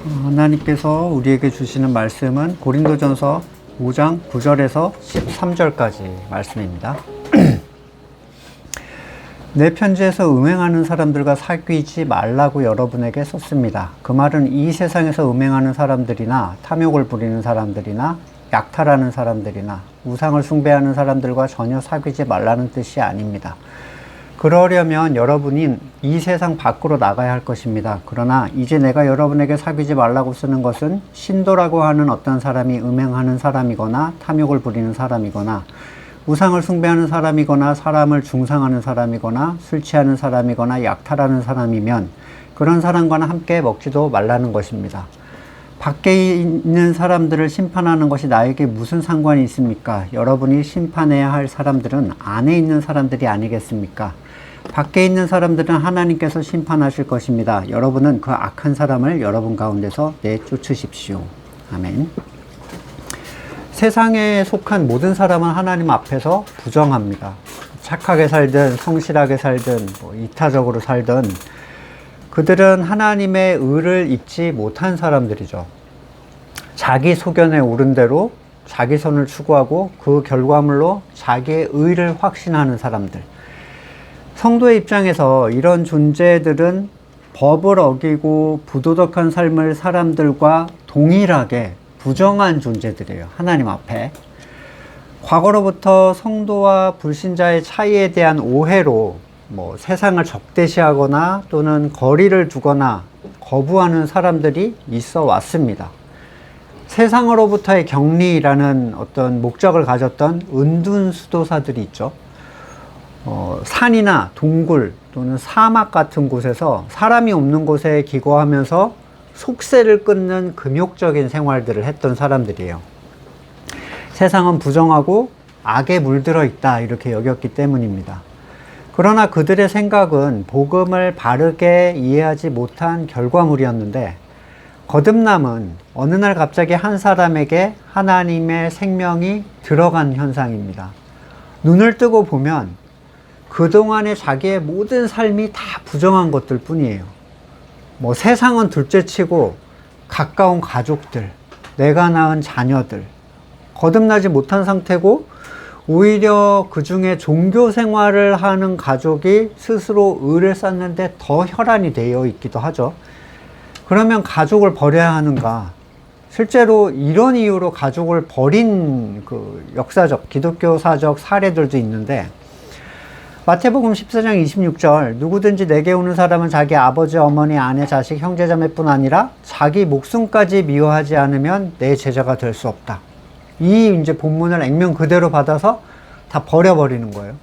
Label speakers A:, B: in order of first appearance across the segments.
A: 하나님께서 우리에게 주시는 말씀은 고린도전서 5장 9절에서 13절까지 말씀입니다. 내 편지에서 음행하는 사람들과 사귀지 말라고 여러분에게 썼습니다. 그 말은 이 세상에서 음행하는 사람들이나 탐욕을 부리는 사람들이나 약탈하는 사람들이나 우상을 숭배하는 사람들과 전혀 사귀지 말라는 뜻이 아닙니다. 그러려면 여러분이 이 세상 밖으로 나가야 할 것입니다. 그러나 이제 내가 여러분에게 사귀지 말라고 쓰는 것은 신도라고 하는 어떤 사람이 음행하는 사람이거나 탐욕을 부리는 사람이거나 우상을 숭배하는 사람이거나 사람을 중상하는 사람이거나 술 취하는 사람이거나 약탈하는 사람이면 그런 사람과는 함께 먹지도 말라는 것입니다. 밖에 있는 사람들을 심판하는 것이 나에게 무슨 상관이 있습니까? 여러분이 심판해야 할 사람들은 안에 있는 사람들이 아니겠습니까? 밖에 있는 사람들은 하나님께서 심판하실 것입니다. 여러분은 그 악한 사람을 여러분 가운데서 내쫓으십시오. 아멘. 세상에 속한 모든 사람은 하나님 앞에서 부정합니다. 착하게 살든 성실하게 살든 이타적으로 살든 그들은 하나님의 의를 입지 못한 사람들이죠. 자기 소견에 오른 대로 자기 선을 추구하고 그 결과물로 자기의 의를 확신하는 사람들. 성도의 입장에서 이런 존재들은 법을 어기고 부도덕한 삶을 사람들과 동일하게 부정한 존재들이에요. 하나님 앞에. 과거로부터 성도와 불신자의 차이에 대한 오해로 세상을 적대시하거나 또는 거리를 두거나 거부하는 사람들이 있어 왔습니다. 세상으로부터의 격리라는 어떤 목적을 가졌던 은둔수도사들이 있죠. 산이나 동굴 또는 사막 같은 곳에서 사람이 없는 곳에 기거하면서 속세를 끊는 금욕적인 생활들을 했던 사람들이에요. 세상은 부정하고 악에 물들어 있다 이렇게 여겼기 때문입니다. 그러나 그들의 생각은 복음을 바르게 이해하지 못한 결과물이었는데 거듭남은 어느 날 갑자기 한 사람에게 하나님의 생명이 들어간 현상입니다. 눈을 뜨고 보면 그동안의 자기의 모든 삶이 다 부정한 것들 뿐이에요. 세상은 둘째치고 가까운 가족들, 내가 낳은 자녀들, 거듭나지 못한 상태고 오히려 그 중에 종교 생활을 하는 가족이 스스로 의를 쌓는데 더 혈안이 되어 있기도 하죠. 그러면 가족을 버려야 하는가? 실제로 이런 이유로 가족을 버린 그 역사적, 기독교사적 사례들도 있는데 마태복음 14장 26절 누구든지 내게 오는 사람은 자기 아버지, 어머니, 아내, 자식, 형제, 자매뿐 아니라 자기 목숨까지 미워하지 않으면 내 제자가 될 수 없다. 이 이제 본문을 액면 그대로 받아서 다 버려버리는 거예요.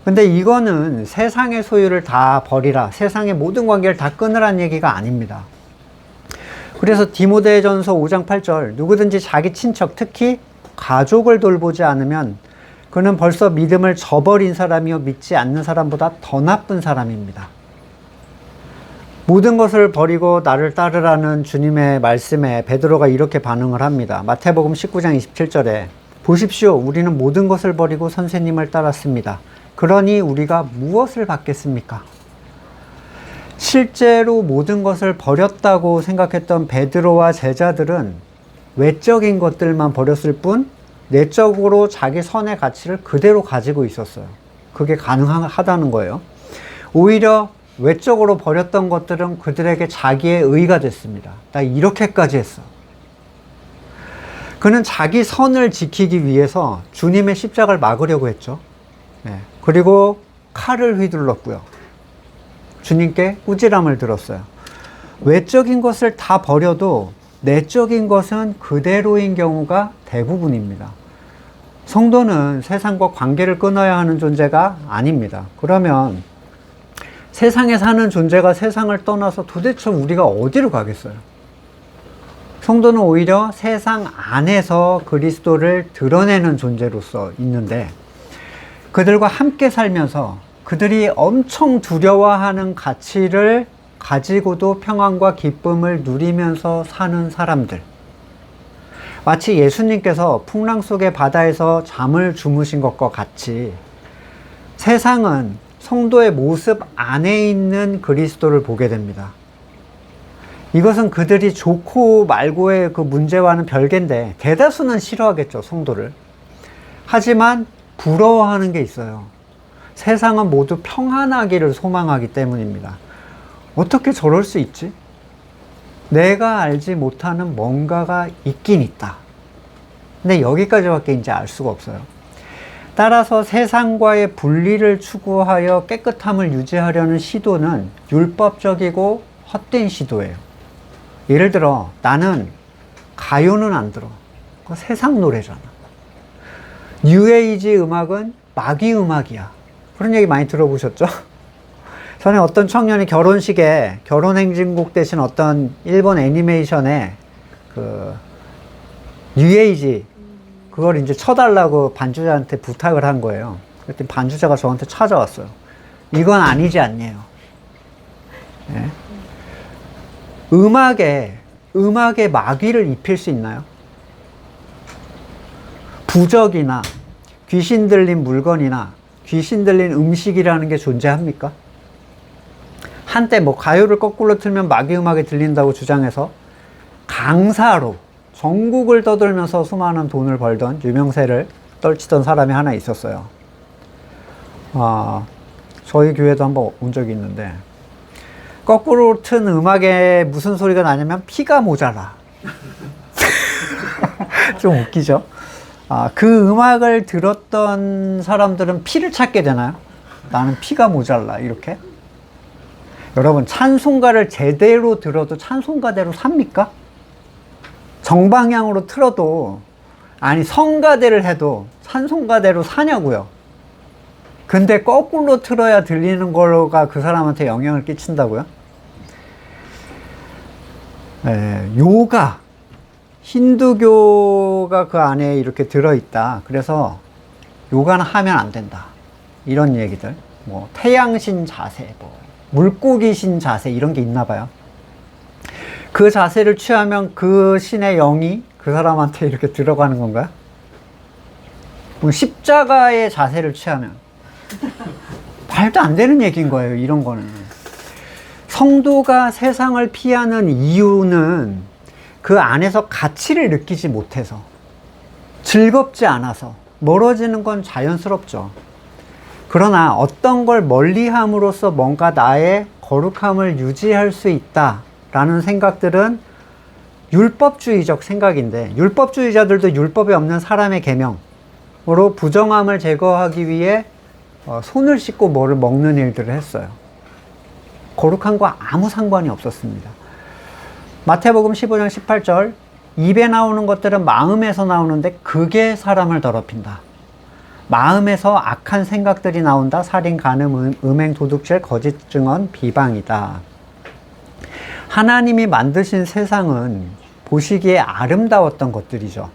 A: 근데 이거는 세상의 소유를 다 버리라, 세상의 모든 관계를 다 끊으라는 얘기가 아닙니다. 그래서 디모데전서 5장 8절 누구든지 자기 친척, 특히 가족을 돌보지 않으면 그는 벌써 믿음을 저버린 사람이요 믿지 않는 사람보다 더 나쁜 사람입니다. 모든 것을 버리고 나를 따르라는 주님의 말씀에 베드로가 이렇게 반응을 합니다. 마태복음 19장 27절에 보십시오, 우리는 모든 것을 버리고 선생님을 따랐습니다. 그러니 우리가 무엇을 받겠습니까? 실제로 모든 것을 버렸다고 생각했던 베드로와 제자들은 외적인 것들만 버렸을 뿐 내적으로 자기 선의 가치를 그대로 가지고 있었어요. 그게 가능하다는 거예요. 오히려 외적으로 버렸던 것들은 그들에게 자기의 의가 됐습니다. 나 이렇게까지 했어. 그는 자기 선을 지키기 위해서 주님의 십자가를 막으려고 했죠. 그리고 칼을 휘둘렀고요. 주님께 꾸지람을 들었어요. 외적인 것을 다 버려도 내적인 것은 그대로인 경우가 대부분입니다. 성도는 세상과 관계를 끊어야 하는 존재가 아닙니다. 그러면 세상에 사는 존재가 세상을 떠나서 도대체 우리가 어디로 가겠어요? 성도는 오히려 세상 안에서 그리스도를 드러내는 존재로서 있는데 그들과 함께 살면서 그들이 엄청 두려워하는 가치를 가지고도 평안과 기쁨을 누리면서 사는 사람들. 마치 예수님께서 풍랑 속의 바다에서 잠을 주무신 것과 같이 세상은 성도의 모습 안에 있는 그리스도를 보게 됩니다. 이것은 그들이 좋고 말고의 그 문제와는 별개인데 대다수는 싫어하겠죠, 성도를. 하지만 부러워하는 게 있어요. 세상은 모두 평안하기를 소망하기 때문입니다. 어떻게 저럴 수 있지? 내가 알지 못하는 뭔가가 있긴 있다. 근데 여기까지밖에 이제 알 수가 없어요. 따라서 세상과의 분리를 추구하여 깨끗함을 유지하려는 시도는 율법적이고 헛된 시도예요. 예를 들어 나는 가요는 안 들어. 그거 세상 노래잖아. 뉴에이지 음악은 마귀 음악이야. 그런 얘기 많이 들어보셨죠? 전에 어떤 청년이 결혼식에 결혼행진곡 대신 어떤 일본 애니메이션에 그 뉴에이지 그걸 이제 쳐달라고 반주자한테 부탁을 한 거예요. 그랬더니 반주자가 저한테 찾아왔어요. 이건 아니지 않냐요. 네? 음악에 마귀를 입힐 수 있나요? 부적이나 귀신 들린 물건이나 귀신 들린 음식이라는 게 존재합니까? 한때 뭐 가요를 거꾸로 틀면 마귀 음악이 들린다고 주장해서 강사로 전국을 떠돌면서 수많은 돈을 벌던 유명세를 떨치던 사람이 하나 있었어요. 저희 교회도 한번 온 적이 있는데 거꾸로 튼 음악에 무슨 소리가 나냐면 피가 모자라. 좀 웃기죠? 그 음악을 들었던 사람들은 피를 찾게 되나요? 나는 피가 모자라 이렇게? 여러분 찬송가를 제대로 들어도 찬송가대로 삽니까? 정방향으로 틀어도 아니 성가대를 해도 찬송가대로 사냐고요. 근데 거꾸로 틀어야 들리는 거가 그 사람한테 영향을 끼친다고요? 요가 힌두교가 그 안에 이렇게 들어있다. 그래서 요가는 하면 안 된다. 이런 얘기들. 뭐 태양신 자세, 뭐 물고기신 자세 이런 게 있나 봐요. 그 자세를 취하면 그 신의 영이 그 사람한테 이렇게 들어가는 건가요? 뭐 십자가의 자세를 취하면 말도 안 되는 얘기인 거예요. 이런 거는. 성도가 세상을 피하는 이유는 그 안에서 가치를 느끼지 못해서, 즐겁지 않아서, 멀어지는 건 자연스럽죠. 그러나 어떤 걸 멀리함으로써 뭔가 나의 거룩함을 유지할 수 있다라는 생각들은 율법주의적 생각인데, 율법주의자들도 율법이 없는 사람의 계명으로 부정함을 제거하기 위해 손을 씻고 뭐를 먹는 일들을 했어요. 거룩함과 아무 상관이 없었습니다. 마태복음 15장 18절, 입에 나오는 것들은 마음에서 나오는데 그게 사람을 더럽힌다. 마음에서 악한 생각들이 나온다. 살인, 간음, 음행, 도둑질, 거짓 증언, 비방이다. 하나님이 만드신 세상은 보시기에 아름다웠던 것들이죠.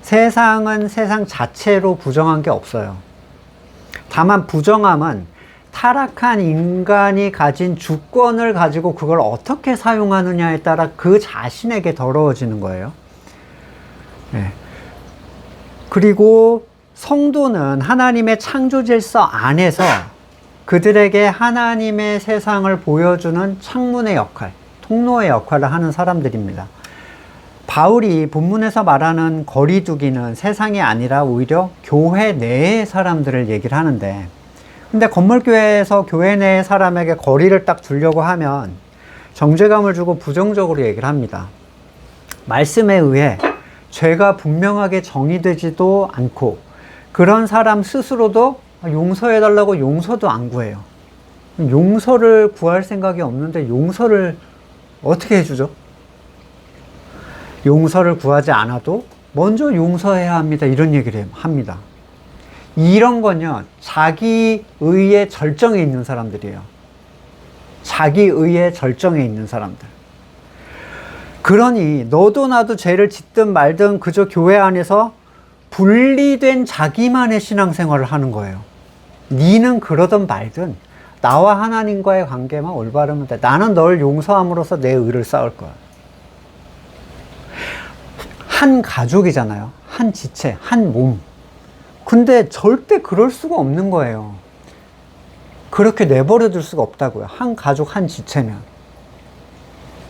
A: 세상은 세상 자체로 부정한 게 없어요. 다만 부정함은 타락한 인간이 가진 주권을 가지고 그걸 어떻게 사용하느냐에 따라 그 자신에게 더러워지는 거예요. 네. 그리고 성도는 하나님의 창조 질서 안에서 그들에게 하나님의 세상을 보여주는 창문의 역할, 통로의 역할을 하는 사람들입니다. 바울이 본문에서 말하는 거리두기는 세상이 아니라 오히려 교회 내의 사람들을 얘기를 하는데, 근데 건물교회에서 교회 내의 사람에게 거리를 딱 두려고 하면 정죄감을 주고 부정적으로 얘기를 합니다. 말씀에 의해 죄가 분명하게 정의되지도 않고 그런 사람 스스로도 용서해달라고 용서도 안 구해요. 용서를 구할 생각이 없는데 용서를 어떻게 해주죠? 용서를 구하지 않아도 먼저 용서해야 합니다. 이런 얘기를 합니다. 이런 건요, 자기의의 절정에 있는 사람들이에요. 자기의의 절정에 있는 사람들. 그러니 너도 나도 죄를 짓든 말든 그저 교회 안에서 분리된 자기만의 신앙생활을 하는 거예요. 니는 그러든 말든 나와 하나님과의 관계만 올바르면 돼. 나는 널 용서함으로써 내 의를 쌓을 거야. 한 가족이잖아요. 한 지체, 한 몸. 근데 절대 그럴 수가 없는 거예요. 그렇게 내버려 둘 수가 없다고요. 한 가족, 한 지체면.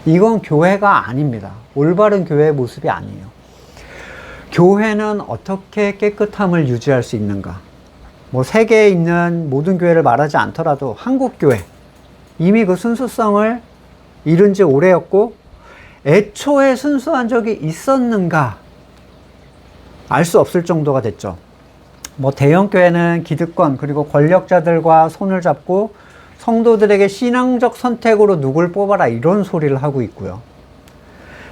A: 이건 교회가 아닙니다. 올바른 교회의 모습이 아니에요. 교회는 어떻게 깨끗함을 유지할 수 있는가? 뭐 세계에 있는 모든 교회를 말하지 않더라도 한국 교회 이미 그 순수성을 잃은 지 오래였고 애초에 순수한 적이 있었는가 알 수 없을 정도가 됐죠. 뭐 대형 교회는 기득권 그리고 권력자들과 손을 잡고 성도들에게 신앙적 선택으로 누굴 뽑아라 이런 소리를 하고 있고요.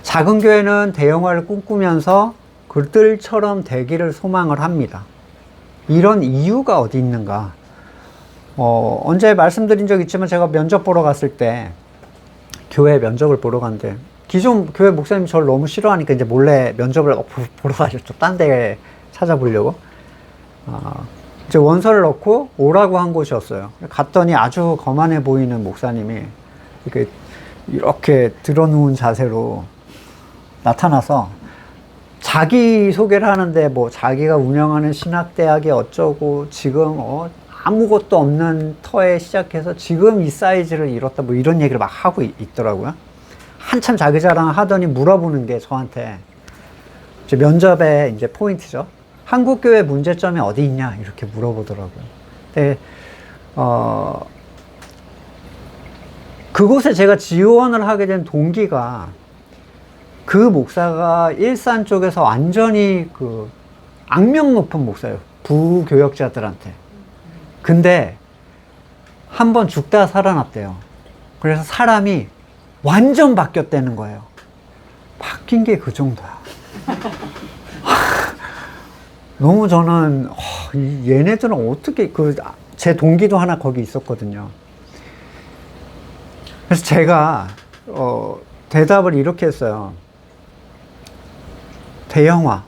A: 작은 교회는 대형화를 꿈꾸면서 그들처럼 되기를 소망을 합니다. 이런 이유가 어디 있는가? 언제 말씀드린 적 있지만 제가 면접 보러 갔을 때 교회 면접을 보러 갔는데 기존 교회 목사님이 저를 너무 싫어하니까 이제 몰래 면접을 보러 가셨죠. 딴 데 찾아보려고. 이제 원서를 넣고 오라고 한 곳이었어요. 갔더니 아주 거만해 보이는 목사님이 이렇게 들어누운 자세로 나타나서 자기 소개를 하는데 뭐 자기가 운영하는 신학대학이 어쩌고 지금 아무것도 없는 터에 시작해서 지금 이 사이즈를 이뤘다 뭐 이런 얘기를 막 하고 있더라고요. 한참 자기 자랑을 하더니 물어보는 게 저한테 이제 면접의 이제 포인트죠. 한국교회 문제점이 어디 있냐 이렇게 물어보더라고요. 근데 그곳에 제가 지원을 하게 된 동기가 그 목사가 일산 쪽에서 완전히 그 악명 높은 목사예요. 부교역자들한테. 근데 한번 죽다 살아났대요. 그래서 사람이 완전 바뀌었다는 거예요. 바뀐 게 그 정도야. 너무 저는 얘네들은 어떻게 제 동기도 하나 거기 있었거든요. 그래서 제가 대답을 이렇게 했어요. 대형화,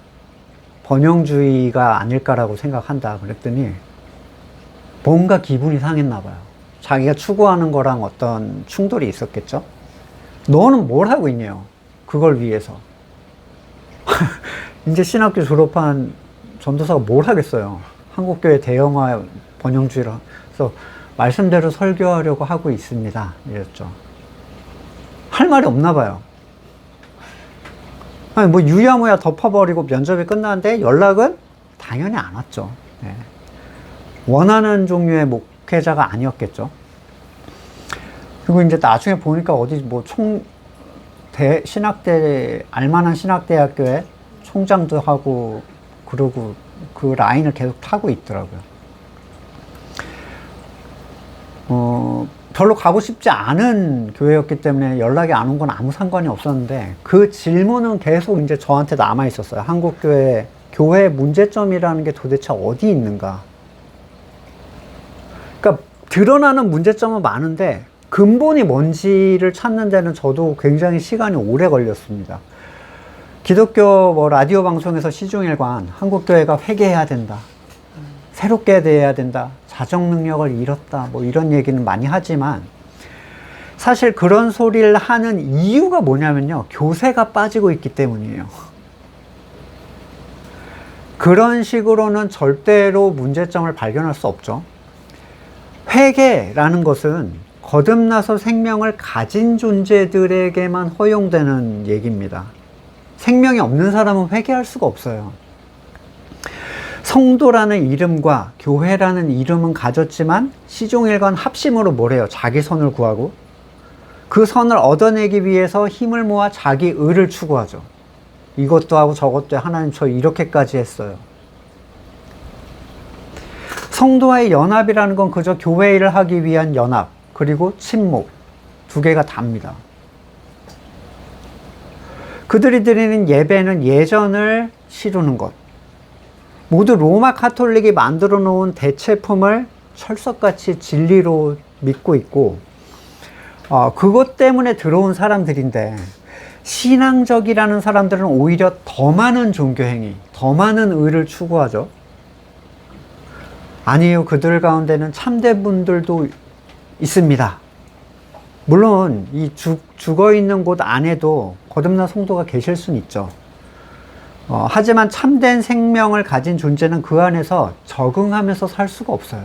A: 번영주의가 아닐까라고 생각한다. 그랬더니 뭔가 기분이 상했나 봐요. 자기가 추구하는 거랑 어떤 충돌이 있었겠죠. 너는 뭘 하고 있냐요. 그걸 위해서. 이제 신학교 졸업한 전도사가 뭘 하겠어요. 한국교회 대형화 번영주의라. 그래서 말씀대로 설교하려고 하고 있습니다. 이랬죠. 할 말이 없나 봐요. 아니 뭐 유야무야 덮어버리고 면접이 끝났는데 연락은 당연히 안 왔죠. 네. 원하는 종류의 목회자가 아니었겠죠. 그리고 이제 나중에 보니까 어디 뭐 알만한 신학대학교에 총장도 하고 그러고 그 라인을 계속 타고 있더라고요. 별로 가고 싶지 않은 교회였기 때문에 연락이 안 온 건 아무 상관이 없었는데 그 질문은 계속 이제 저한테 남아 있었어요. 한국교회, 교회 문제점이라는 게 도대체 어디 있는가? 그러니까 드러나는 문제점은 많은데 근본이 뭔지를 찾는 데는 저도 굉장히 시간이 오래 걸렸습니다. 기독교 뭐 라디오 방송에서 시중일관 한국교회가 회개해야 된다. 새롭게 대해야 된다. 자정 능력을 잃었다. 뭐 이런 얘기는 많이 하지만 사실 그런 소리를 하는 이유가 뭐냐면요. 교세가 빠지고 있기 때문이에요. 그런 식으로는 절대로 문제점을 발견할 수 없죠. 회개라는 것은 거듭나서 생명을 가진 존재들에게만 허용되는 얘기입니다. 생명이 없는 사람은 회개할 수가 없어요. 성도라는 이름과 교회라는 이름은 가졌지만 시종일관 합심으로 뭘 해요? 자기 선을 구하고 그 선을 얻어내기 위해서 힘을 모아 자기 의를 추구하죠. 이것도 하고 저것도 해. 하나님 저 이렇게까지 했어요. 성도와의 연합이라는 건 그저 교회 일을 하기 위한 연합 그리고 침묵 두 개가 답니다. 그들이 드리는 예배는 예전을 치르는 것. 모두 로마 카톨릭이 만들어 놓은 대체품을 철석같이 진리로 믿고 있고 그것 때문에 들어온 사람들인데 신앙적이라는 사람들은 오히려 더 많은 종교행위, 더 많은 의를 추구하죠. 아니에요. 그들 가운데는 참된 분들도 있습니다. 물론 이 죽어있는 곳 안에도 거듭난 성도가 계실 수는 있죠. 하지만 참된 생명을 가진 존재는 그 안에서 적응하면서 살 수가 없어요.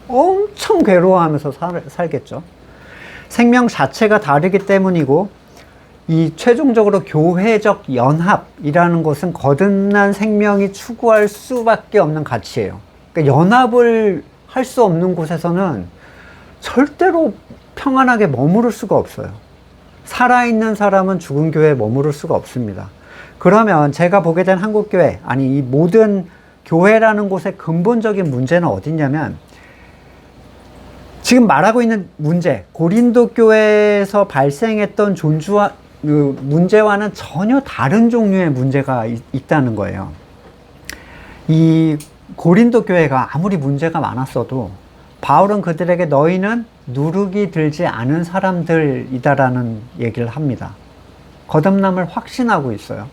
A: 엄청 괴로워하면서 살겠죠. 생명 자체가 다르기 때문이고 이 최종적으로 교회적 연합이라는 것은 거듭난 생명이 추구할 수밖에 없는 가치예요. 그러니까 연합을 할 수 없는 곳에서는 절대로 평안하게 머무를 수가 없어요. 살아있는 사람은 죽은 교회에 머무를 수가 없습니다. 그러면 제가 보게 된 한국교회, 아니 이 모든 교회라는 곳의 근본적인 문제는 어디냐면, 지금 말하고 있는 문제, 고린도 교회에서 발생했던 문제와는 전혀 다른 종류의 문제가 있다는 거예요. 이 고린도 교회가 아무리 문제가 많았어도 바울은 그들에게 너희는 누룩이 들지 않은 사람들이다라는 얘기를 합니다. 거듭남을 확신하고 있어요.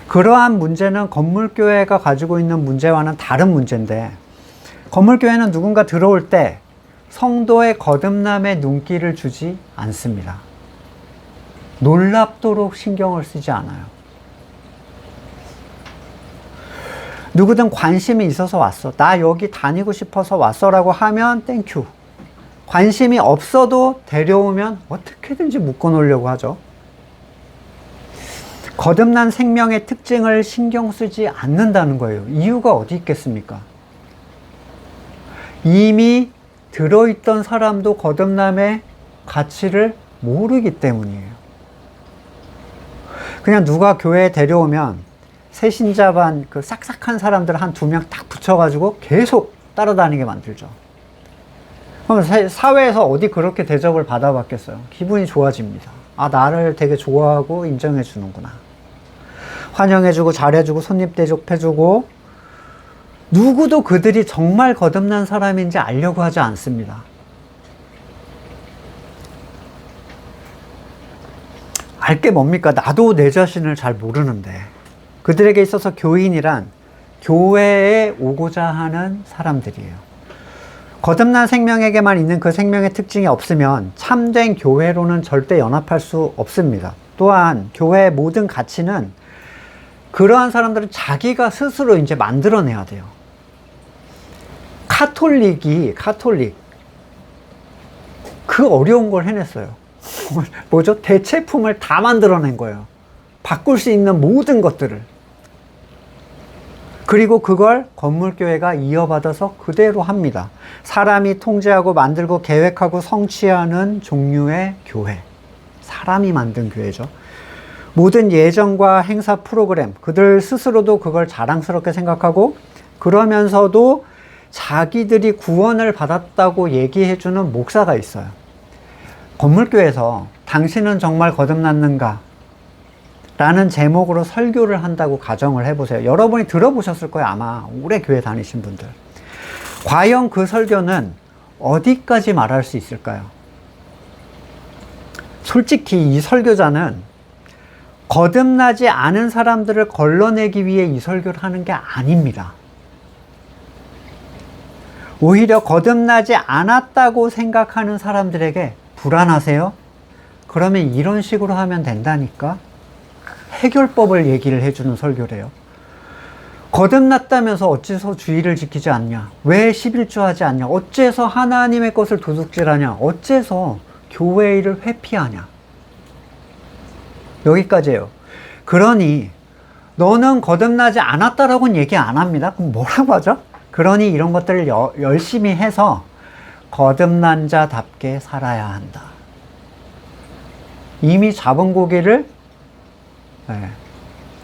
A: 그러한 문제는 건물교회가 가지고 있는 문제와는 다른 문제인데, 건물교회는 누군가 들어올 때 성도의 거듭남에 눈길을 주지 않습니다. 놀랍도록 신경을 쓰지 않아요. 누구든 관심이 있어서 왔어. 나 여기 다니고 싶어서 왔어 라고 하면 땡큐. 관심이 없어도 데려오면 어떻게든지 묶어놓으려고 하죠. 거듭난 생명의 특징을 신경 쓰지 않는다는 거예요. 이유가 어디 있겠습니까? 이미 들어있던 사람도 거듭남의 가치를 모르기 때문이에요. 그냥 누가 교회에 데려오면 새신자반 그 싹싹한 사람들 한 2명 딱 붙여가지고 계속 따라다니게 만들죠. 그럼 사회에서 어디 그렇게 대접을 받아봤겠어요? 기분이 좋아집니다. 아, 나를 되게 좋아하고 인정해 주는구나. 환영해주고 잘해주고 손님 대접해주고, 누구도 그들이 정말 거듭난 사람인지 알려고 하지 않습니다. 알게 뭡니까? 나도 내 자신을 잘 모르는데. 그들에게 있어서 교인이란 교회에 오고자 하는 사람들이에요. 거듭난 생명에게만 있는 그 생명의 특징이 없으면 참된 교회로는 절대 연합할 수 없습니다. 또한 교회의 모든 가치는 그러한 사람들은 자기가 스스로 이제 만들어내야 돼요. 카톨릭 그 어려운 걸 해냈어요. 뭐죠? 대체품을 다 만들어낸 거예요. 바꿀 수 있는 모든 것들을. 그리고 그걸 건물교회가 이어받아서 그대로 합니다. 사람이 통제하고 만들고 계획하고 성취하는 종류의 교회. 사람이 만든 교회죠. 모든 예정과 행사 프로그램, 그들 스스로도 그걸 자랑스럽게 생각하고, 그러면서도 자기들이 구원을 받았다고 얘기해주는 목사가 있어요. 건물교회에서 당신은 정말 거듭났는가? 라는 제목으로 설교를 한다고 가정을 해보세요. 여러분이 들어보셨을 거예요, 아마. 오래 교회 다니신 분들. 과연 그 설교는 어디까지 말할 수 있을까요? 솔직히 이 설교자는 거듭나지 않은 사람들을 걸러내기 위해 이 설교를 하는 게 아닙니다. 오히려 거듭나지 않았다고 생각하는 사람들에게 불안하세요? 그러면 이런 식으로 하면 된다니까? 해결법을 얘기를 해주는 설교래요. 거듭났다면서 어째서 주의를 지키지 않냐? 왜 11조 하지 않냐? 어째서 하나님의 것을 도둑질하냐? 어째서 교회 일을 회피하냐? 여기까지예요. 그러니 너는 거듭나지 않았다라고는 얘기 안 합니다. 그럼 뭐라고 하죠? 그러니 이런 것들을 열심히 해서 거듭난 자답게 살아야 한다. 이미 잡은 고기를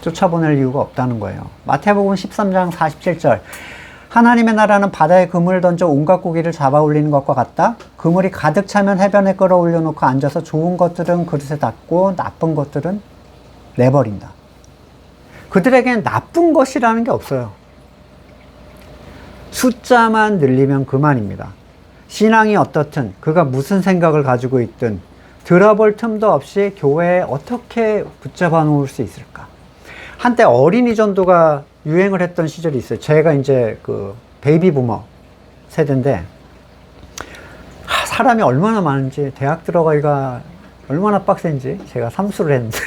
A: 쫓아보낼 이유가 없다는 거예요. 마태복음 13장 47절. 하나님의 나라는 바다에 그물을 던져 온갖 고기를 잡아 올리는 것과 같다. 그물이 가득 차면 해변에 끌어올려 놓고 앉아서 좋은 것들은 그릇에 닫고 나쁜 것들은 내버린다. 그들에겐 나쁜 것이라는 게 없어요. 숫자만 늘리면 그만입니다. 신앙이 어떻든, 그가 무슨 생각을 가지고 있든 들어볼 틈도 없이 교회에 어떻게 붙잡아 놓을 수 있을까? 한때 어린이 전도가 유행을 했던 시절이 있어요. 제가 이제 그 베이비 부머 세대인데, 사람이 얼마나 많은지, 대학 들어가기가 얼마나 빡센지 제가 삼수를 했는데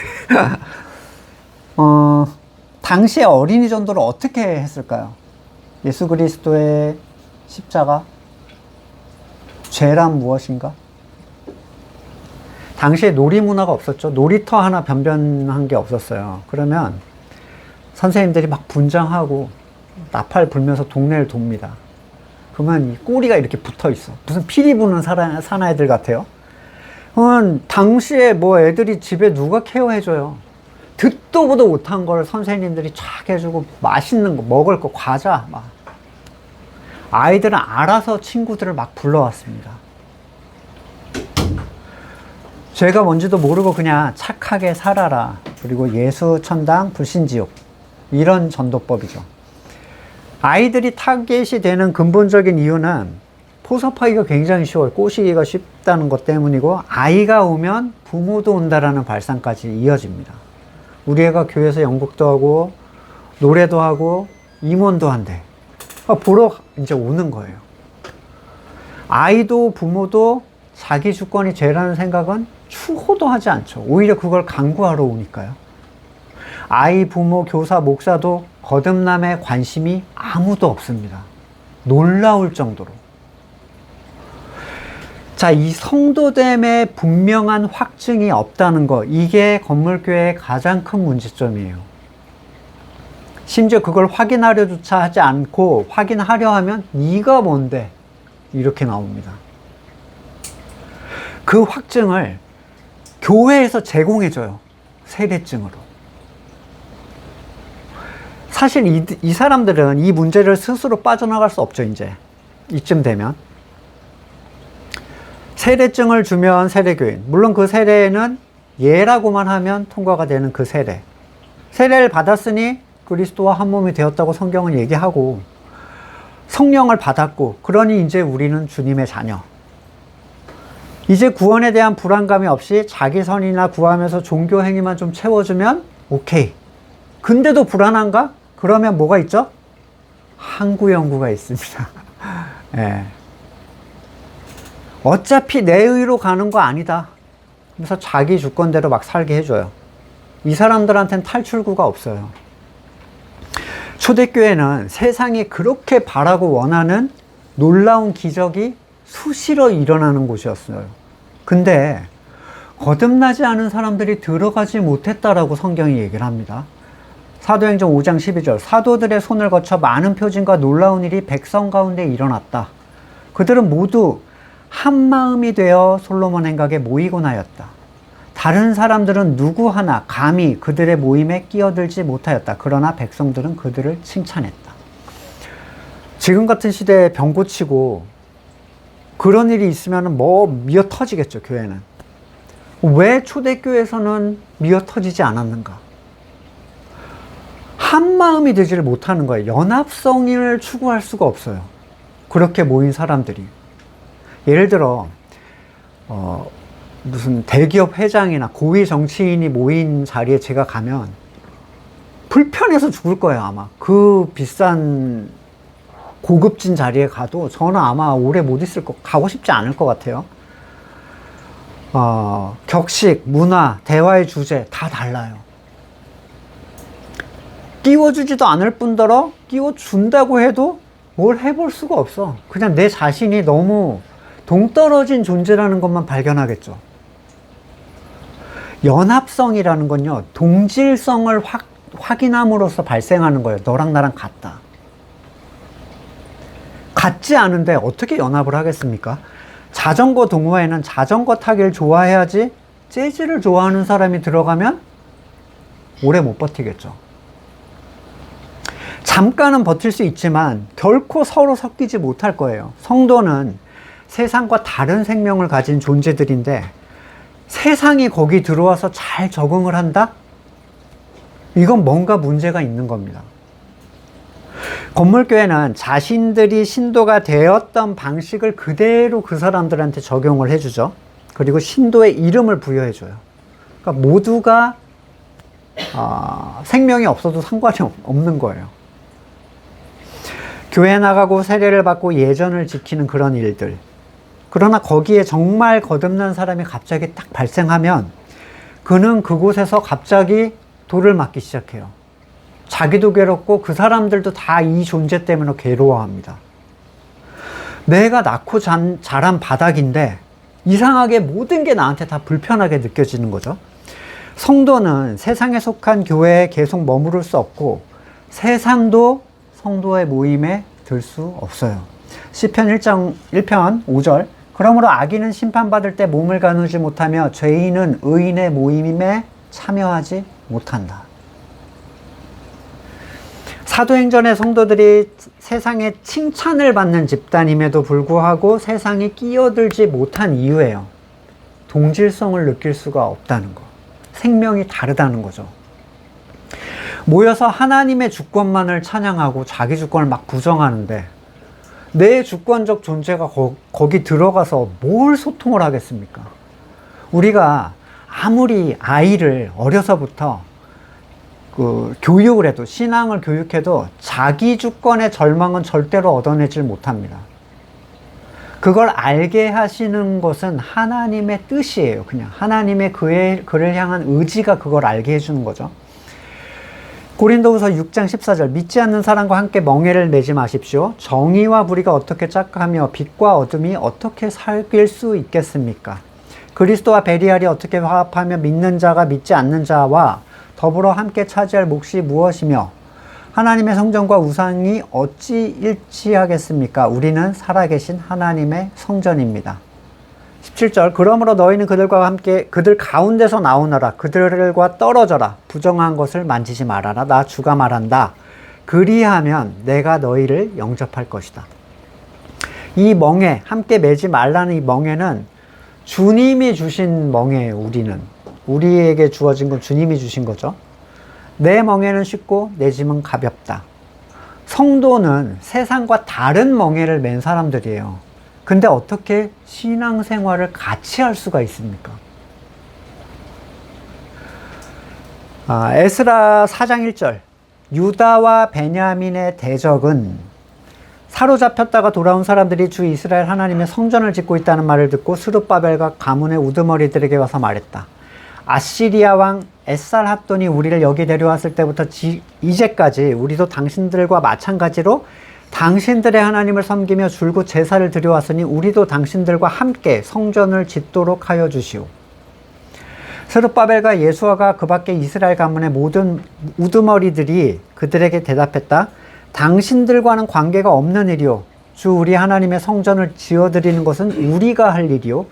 A: 당시에 어린이 전도를 어떻게 했을까요? 예수 그리스도의 십자가, 죄란 무엇인가? 당시에 놀이 문화가 없었죠. 놀이터 하나 변변한 게 없었어요. 그러면 선생님들이 막 분장하고 나팔 불면서 동네를 돕니다. 그러면 이 꼬리가 이렇게 붙어 있어. 무슨 피리 부는 사나이들 같아요. 그러면 당시에 뭐 애들이 집에 누가 케어해줘요. 듣도 보도 못한 걸 선생님들이 쫙 해주고 맛있는 거, 먹을 거, 과자 막. 아이들은 알아서 친구들을 막 불러왔습니다. 죄가 뭔지도 모르고 그냥 착하게 살아라. 그리고 예수, 천당, 불신지옥. 이런 전도법이죠. 아이들이 타겟이 되는 근본적인 이유는 포섭하기가 굉장히 쉬워요. 꼬시기가 쉽다는 것 때문이고, 아이가 오면 부모도 온다라는 발상까지 이어집니다. 우리 애가 교회에서 연극도 하고 노래도 하고 임원도 한대. 보러 이제 오는 거예요. 아이도 부모도 자기 주권이 죄라는 생각은 추호도 하지 않죠. 오히려 그걸 강구하러 오니까요. 아이, 부모, 교사, 목사도 거듭남에 관심이 아무도 없습니다. 놀라울 정도로. 자, 이 성도됨에 분명한 확증이 없다는 거, 이게 건물교회의 가장 큰 문제점이에요. 심지어 그걸 확인하려조차 하지 않고 확인하려 하면 네가 뭔데? 이렇게 나옵니다. 그 확증을 교회에서 제공해줘요. 세례증으로. 사실 이 사람들은 이 문제를 스스로 빠져나갈 수 없죠, 이제. 이쯤 되면. 세례증을 주면 세례교인. 물론 그 세례는 예라고만 하면 통과가 되는 그 세례. 세례를 받았으니 그리스도와 한 몸이 되었다고 성경은 얘기하고, 성령을 받았고, 그러니 이제 우리는 주님의 자녀. 이제 구원에 대한 불안감이 없이 자기 선이나 구하면서 종교 행위만 좀 채워주면 오케이. 근데도 불안한가? 그러면 뭐가 있죠? 항구 연구가 있습니다. 예. 어차피 내 의로 가는 거 아니다. 그래서 자기 주권대로 막 살게 해줘요. 이 사람들한테는 탈출구가 없어요. 초대교회는 세상이 그렇게 바라고 원하는 놀라운 기적이 수시로 일어나는 곳이었어요. 근데 거듭나지 않은 사람들이 들어가지 못했다라고 성경이 얘기를 합니다. 사도행전 5장 12절, 사도들의 손을 거쳐 많은 표징과 놀라운 일이 백성 가운데 일어났다. 그들은 모두 한 마음이 되어 솔로몬 행각에 모이곤 하였다. 다른 사람들은 누구 하나 감히 그들의 모임에 끼어들지 못하였다. 그러나 백성들은 그들을 칭찬했다. 지금 같은 시대에 병 고치고 그런 일이 있으면 뭐 미어 터지겠죠, 교회는. 왜 초대교회에서는 미어 터지지 않았는가? 한 마음이 되지를 못하는 거예요. 연합성을 추구할 수가 없어요. 그렇게 모인 사람들이. 예를 들어 무슨 대기업 회장이나 고위 정치인이 모인 자리에 제가 가면 불편해서 죽을 거예요, 아마. 그 비싼 고급진 자리에 가도 저는 아마 오래 못 있을 가고 싶지 않을 것 같아요. 격식, 문화, 대화의 주제 다 달라요. 끼워주지도 않을 뿐더러 끼워준다고 해도 뭘 해볼 수가 없어. 그냥 내 자신이 너무 동떨어진 존재라는 것만 발견하겠죠. 연합성이라는 건요, 동질성을 확인함으로써 발생하는 거예요. 너랑 나랑 같다. 같지 않은데 어떻게 연합을 하겠습니까? 자전거 동호회는 자전거 타기를 좋아해야지 재즈를 좋아하는 사람이 들어가면 오래 못 버티겠죠. 잠깐은 버틸 수 있지만 결코 서로 섞이지 못할 거예요. 성도는 세상과 다른 생명을 가진 존재들인데 세상이 거기 들어와서 잘 적응을 한다? 이건 뭔가 문제가 있는 겁니다. 건물교회는 자신들이 신도가 되었던 방식을 그대로 그 사람들한테 적용을 해주죠. 그리고 신도의 이름을 부여해줘요. 그러니까 모두가 생명이 없어도 상관이 없는 거예요. 교회 나가고 세례를 받고 예전을 지키는 그런 일들. 그러나 거기에 정말 거듭난 사람이 갑자기 딱 발생하면 그는 그곳에서 갑자기 돌을 맞기 시작해요. 자기도 괴롭고 그 사람들도 다 이 존재 때문에 괴로워합니다. 내가 낳고 자란 바닥인데 이상하게 모든 게 나한테 다 불편하게 느껴지는 거죠. 성도는 세상에 속한 교회에 계속 머무를 수 없고 세상도 성도의 모임에 들 수 없어요. 시편 1편 5절 그러므로 악인은 심판받을 때 몸을 가누지 못하며 죄인은 의인의 모임에 참여하지 못한다. 사도행전의 성도들이 세상에 칭찬을 받는 집단임에도 불구하고 세상에 끼어들지 못한 이유예요. 동질성을 느낄 수가 없다는 거. 생명이 다르다는 거죠. 모여서 하나님의 주권만을 찬양하고 자기 주권을 막 부정하는데 내 주권적 존재가 거기 들어가서 뭘 소통을 하겠습니까? 우리가 아무리 아이를 어려서부터 교육을 해도, 신앙을 교육해도 자기 주권의 절망은 절대로 얻어내질 못합니다. 그걸 알게 하시는 것은 하나님의 뜻이에요. 그냥 하나님의 그를 향한 의지가 그걸 알게 해주는 거죠. 고린도후서 6장 14절 믿지 않는 사람과 함께 멍에를 매지 마십시오. 정의와 불의가 어떻게 짝하며 빛과 어둠이 어떻게 사귈 수 있겠습니까? 그리스도와 베리알이 어떻게 화합하며 믿는 자가 믿지 않는 자와 더불어 함께 차지할 몫이 무엇이며 하나님의 성전과 우상이 어찌 일치하겠습니까? 우리는 살아계신 하나님의 성전입니다. 17절 그러므로 너희는 그들과 함께 그들 가운데서 나오너라. 그들과 떨어져라. 부정한 것을 만지지 말아라. 나 주가 말한다. 그리하면 내가 너희를 영접할 것이다. 이 멍에 함께 매지 말라는 이 멍에는 주님이 주신 멍에예요. 우리에게 주어진 건 주님이 주신 거죠. 내 멍에는 쉽고 내 짐은 가볍다. 성도는 세상과 다른 멍에를 맨 사람들이에요. 근데 어떻게 신앙생활을 같이 할 수가 있습니까? 에스라 4장 1절 유다와 베냐민의 대적은 사로잡혔다가 돌아온 사람들이 주 이스라엘 하나님의 성전을 짓고 있다는 말을 듣고 스룹바벨과 가문의 우두머리들에게 와서 말했다. 아시리아 왕 에살핫돈이 우리를 여기 데려왔을 때부터 이제까지 우리도 당신들과 마찬가지로 당신들의 하나님을 섬기며 줄곧 제사를 드려왔으니 우리도 당신들과 함께 성전을 짓도록 하여 주시오. 스룹바벨과 예수아가 그 밖에 이스라엘 가문의 모든 우두머리들이 그들에게 대답했다. 당신들과는 관계가 없는 일이오. 주 우리 하나님의 성전을 지어드리는 것은 우리가 할 일이오.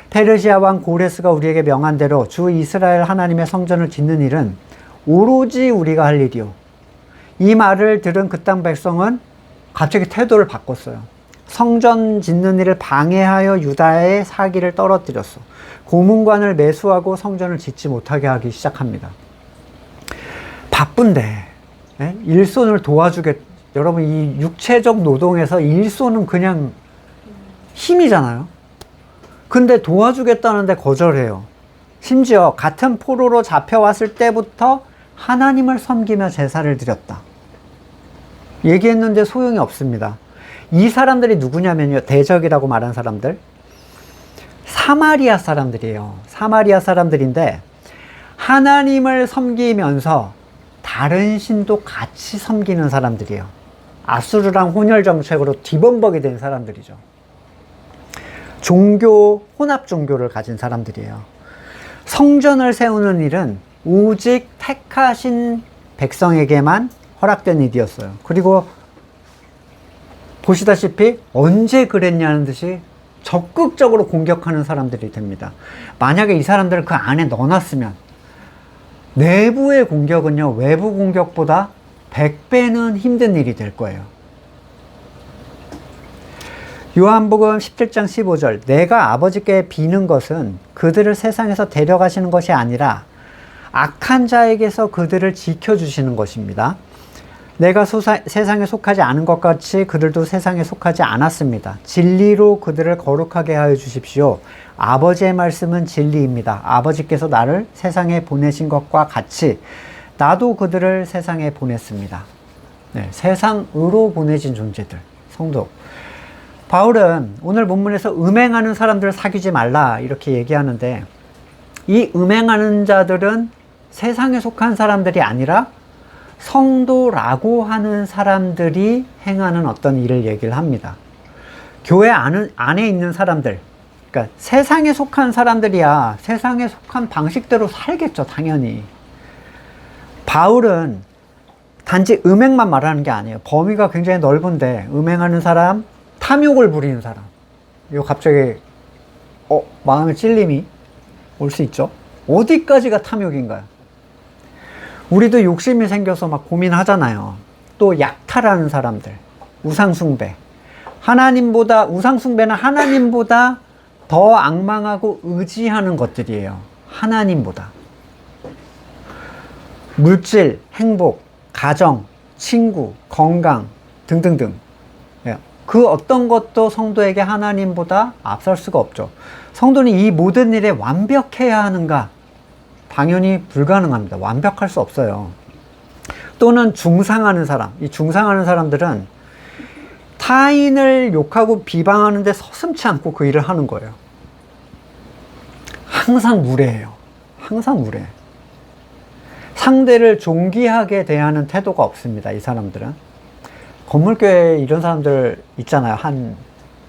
A: 페르시아 왕 고레스가 우리에게 명한 대로 주 이스라엘 하나님의 성전을 짓는 일은 오로지 우리가 할 일이오. 이 말을 들은 그 땅 백성은 갑자기 태도를 바꿨어요. 성전 짓는 일을 방해하여 유다의 사기를 떨어뜨렸어. 고문관을 매수하고 성전을 짓지 못하게 하기 시작합니다. 바쁜데 일손을 여러분 이 육체적 노동에서 일손은 그냥 힘이잖아요. 근데 도와주겠다는데 거절해요. 심지어 같은 포로로 잡혀왔을 때부터 하나님을 섬기며 제사를 드렸다. 얘기했는데 소용이 없습니다. 이 사람들이 누구냐면요. 대적이라고 말한 사람들. 사마리아 사람들이에요. 사마리아 사람들인데 하나님을 섬기면서 다른 신도 같이 섬기는 사람들이에요. 아수르랑 혼혈 정책으로 뒤범벅이 된 사람들이죠. 혼합 종교를 가진 사람들이에요. 성전을 세우는 일은 오직 택하신 백성에게만 허락된 일이었어요. 그리고 보시다시피 언제 그랬냐는 듯이 적극적으로 공격하는 사람들이 됩니다. 만약에 이 사람들을 그 안에 넣어놨으면 내부의 공격은요, 외부 공격보다 100배는 힘든 일이 될 거예요. 요한복음 17장 15절 내가 아버지께 비는 것은 그들을 세상에서 데려가시는 것이 아니라 악한 자에게서 그들을 지켜주시는 것입니다. 내가 세상에 속하지 않은 것 같이 그들도 세상에 속하지 않았습니다. 진리로 그들을 거룩하게 하여 주십시오. 아버지의 말씀은 진리입니다. 아버지께서 나를 세상에 보내신 것과 같이 나도 그들을 세상에 보냈습니다. 세상으로 보내진 존재들, 성도. 바울은 오늘 본문에서 음행하는 사람들을 사귀지 말라 이렇게 얘기하는데 이 음행하는 자들은 세상에 속한 사람들이 아니라 성도라고 하는 사람들이 행하는 어떤 일을 얘기를 합니다. 교회 안에 있는 사람들, 그러니까 세상에 속한 사람들이야 세상에 속한 방식대로 살겠죠, 당연히. 바울은 단지 음행만 말하는 게 아니에요. 범위가 굉장히 넓은데 음행하는 사람, 탐욕을 부리는 사람. 이거 갑자기 마음에 찔림이 올 수 있죠. 어디까지가 탐욕인가요? 우리도 욕심이 생겨서 막 고민하잖아요. 또 약탈하는 사람들, 우상숭배. 우상숭배는 하나님보다 더 악망하고 의지하는 것들이에요. 하나님보다. 물질, 행복, 가정, 친구, 건강 등등등. 그 어떤 것도 성도에게 하나님보다 앞설 수가 없죠. 성도는 이 모든 일에 완벽해야 하는가? 당연히 불가능합니다. 완벽할 수 없어요. 또는 중상하는 사람. 이 중상하는 사람들은 타인을 욕하고 비방하는데 서슴지 않고 그 일을 하는 거예요. 항상 무례해요. 항상 무례해. 상대를 존귀하게 대하는 태도가 없습니다. 이 사람들은. 건물교회 이런 사람들 있잖아요.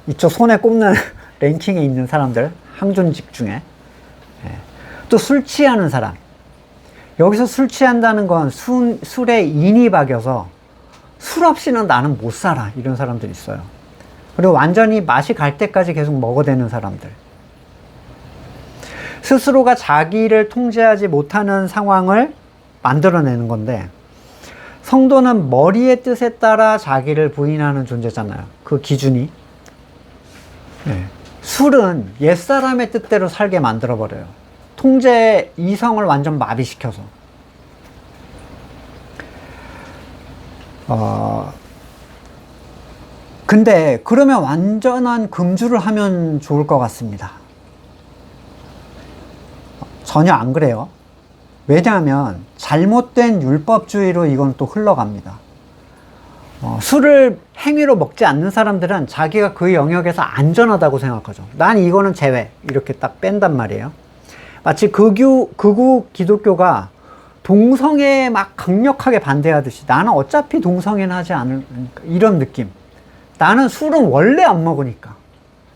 A: 이쪽 손에 꼽는 랭킹에 있는 사람들, 항존직 중에. 또 술 취하는 사람. 여기서 술 취한다는 건 술에 인이 박여서 술 없이는 나는 못 살아. 이런 사람들이 있어요. 그리고 완전히 맛이 갈 때까지 계속 먹어대는 사람들. 스스로가 자기를 통제하지 못하는 상황을 만들어내는 건데, 성도는 머리의 뜻에 따라 자기를 부인하는 존재잖아요. 그 기준이. 술은 옛사람의 뜻대로 살게 만들어버려요. 통제, 이성을 완전 마비시켜서. 근데 그러면 완전한 금주를 하면 좋을 것 같습니다. 전혀 안 그래요. 왜냐하면 잘못된 율법주의로 이건 또 흘러갑니다. 술을 행위로 먹지 않는 사람들은 자기가 그 영역에서 안전하다고 생각하죠. 난 이거는 제외. 이렇게 딱 뺀단 말이에요. 마치 극우 기독교가 동성애에 막 강력하게 반대하듯이 나는 어차피 동성애는 하지 않으니까 이런 느낌. 나는 술은 원래 안 먹으니까